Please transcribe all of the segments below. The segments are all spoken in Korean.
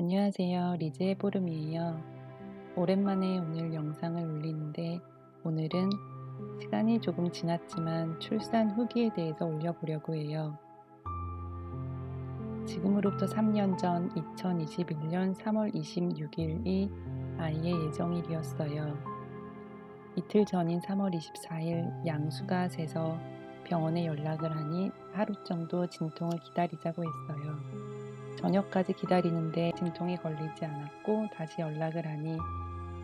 안녕하세요. 리즈의 보름이에요. 오랜만에 오늘 영상을 올리는데 오늘은 시간이 조금 지났지만 출산 후기에 대해서 올려보려고 해요. 지금으로부터 3년 전 2021년 3월 26일이 아이의 예정일이었어요. 이틀 전인 3월 24일 양수가 새서 병원에 연락을 하니 하루 정도 진통을 기다리자고 했어요. 저녁까지 기다리는데 진통이 걸리지 않았고 다시 연락을 하니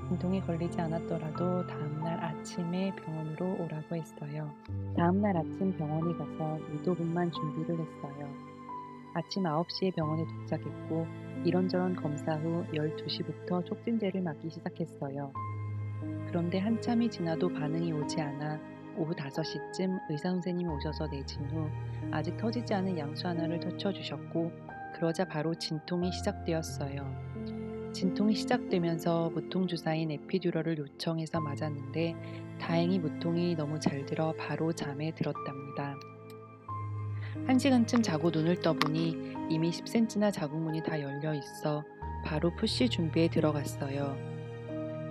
진통이 걸리지 않았더라도 다음날 아침에 병원으로 오라고 했어요. 다음날 아침 병원에 가서 유도분만 준비를 했어요. 아침 9시에 병원에 도착했고 이런저런 검사 후 12시부터 촉진제를 맞기 시작했어요. 그런데 한참이 지나도 반응이 오지 않아 오후 5시쯤 의사 선생님이 오셔서 내진 후 아직 터지지 않은 양수 하나를 터쳐주셨고 그러자 바로 진통이 시작되었어요. 진통이 시작되면서 무통주사인 에피듀럴을 요청해서 맞았는데 다행히 무통이 너무 잘 들어 바로 잠에 들었답니다. 1시간쯤 자고 눈을 떠보니 이미 10cm나 자궁문이 다 열려 있어 바로 푸시 준비에 들어갔어요.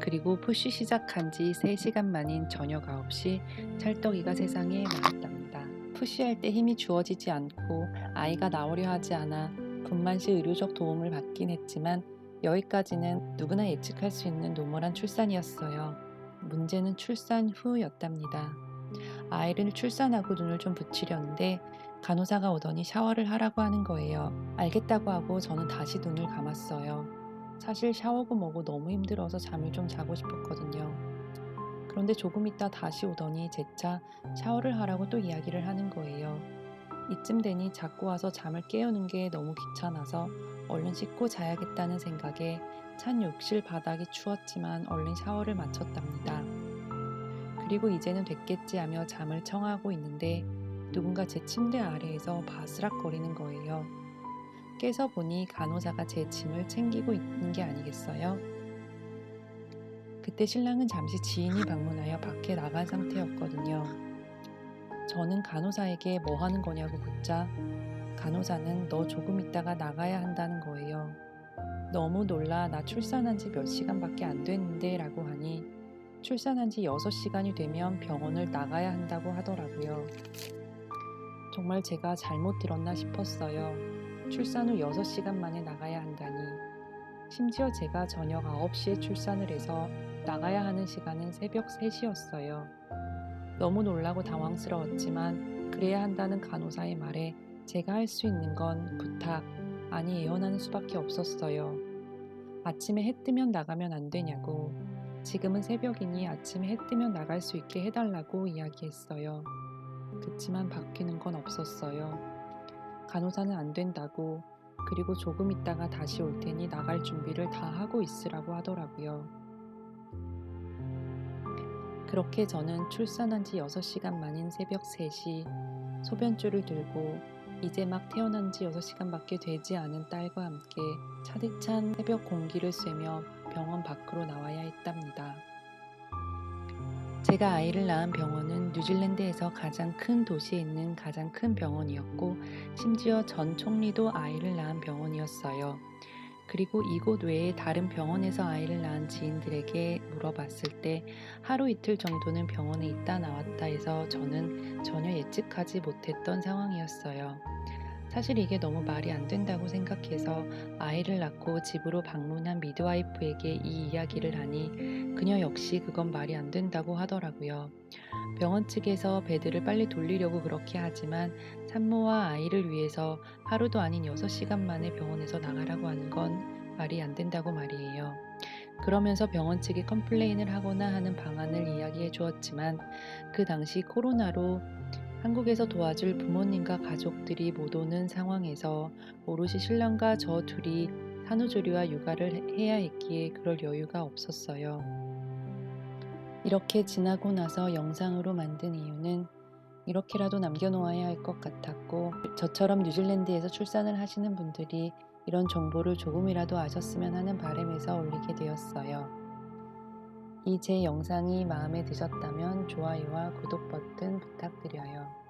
그리고 푸시 시작한 지 3시간 만인 저녁 9시 찰떡이가 세상에 나왔답니다. 푸시할 때 힘이 주어지지 않고 아이가 나오려 하지 않아 분만 시 의료적 도움을 받긴 했지만 여기까지는 누구나 예측할 수 있는 노멀한 출산이었어요. 문제는 출산 후였답니다. 아이를 출산하고 눈을 좀 붙이려는데 간호사가 오더니 샤워를 하라고 하는 거예요. 알겠다고 하고 저는 다시 눈을 감았어요. 사실 샤워고 뭐고 너무 힘들어서 잠을 좀 자고 싶었거든요. 그런데 조금 있다 다시 오더니 재차 샤워를 하라고 또 이야기를 하는 거예요. 이쯤 되니 자꾸 와서 잠을 깨우는 게 너무 귀찮아서 얼른 씻고 자야겠다는 생각에 찬 욕실 바닥이 추웠지만 얼른 샤워를 마쳤답니다. 그리고 이제는 됐겠지 하며 잠을 청하고 있는데 누군가 제 침대 아래에서 바스락거리는 거예요. 깨서 보니 간호사가 제 짐을 챙기고 있는 게 아니겠어요? 그때 신랑은 잠시 지인이 방문하여 밖에 나간 상태였거든요. 저는 간호사에게 뭐 하는 거냐고 묻자 간호사는 너 조금 있다가 나가야 한다는 거예요. 너무 놀라 나 출산한 지 몇 시간밖에 안 됐는데 라고 하니 출산한 지 6시간이 되면 병원을 나가야 한다고 하더라고요. 정말 제가 잘못 들었나 싶었어요. 출산 후 6시간 만에 나가야 한다니. 심지어 제가 저녁 9시에 출산을 해서 나가야 하는 시간은 새벽 3시였어요. 너무 놀라고 당황스러웠지만 그래야 한다는 간호사의 말에 제가 할 수 있는 건 부탁, 아니 예언하는 수밖에 없었어요. 아침에 해 뜨면 나가면 안 되냐고. 지금은 새벽이니 아침에 해 뜨면 나갈 수 있게 해달라고 이야기했어요. 그치만 바뀌는 건 없었어요. 간호사는 안 된다고, 그리고 조금 있다가 다시 올 테니 나갈 준비를 다 하고 있으라고 하더라고요. 그렇게 저는 출산한 지 6시간 만인 새벽 3시 소변줄을 들고 이제 막 태어난 지 6시간밖에 되지 않은 딸과 함께 차디찬 새벽 공기를 쐬며 병원 밖으로 나와야 했답니다. 제가 아이를 낳은 병원은 뉴질랜드에서 가장 큰 도시에 있는 가장 큰 병원이었고 심지어 전 총리도 아이를 낳은 병원이었어요. 그리고 이곳 외에 다른 병원에서 아이를 낳은 지인들에게 물어봤을 때 하루 이틀 정도는 병원에 있다 나왔다 해서 저는 전혀 예측하지 못했던 상황이었어요. 사실 이게 너무 말이 안 된다고 생각해서 아이를 낳고 집으로 방문한 미드와이프에게 이 이야기를 하니 그녀 역시 그건 말이 안 된다고 하더라고요. 병원 측에서 배들을 빨리 돌리려고 그렇게 하지만 산모와 아이를 위해서 하루도 아닌 6시간 만에 병원에서 나가라고 하는 건 말이 안 된다고 말이에요. 그러면서 병원 측이 컴플레인을 하거나 하는 방안을 이야기해 주었지만 그 당시 코로나로 한국에서 도와줄 부모님과 가족들이 못 오는 상황에서 오롯이 신랑과 저 둘이 산후조리와 육아를 해야 했기에 그럴 여유가 없었어요. 이렇게 지나고 나서 영상으로 만든 이유는 이렇게라도 남겨놓아야 할 것 같았고 저처럼 뉴질랜드에서 출산을 하시는 분들이 이런 정보를 조금이라도 아셨으면 하는 바람에서 올리게 되었어요. 이 제 영상이 마음에 드셨다면 좋아요와 구독 버튼 부탁드려요.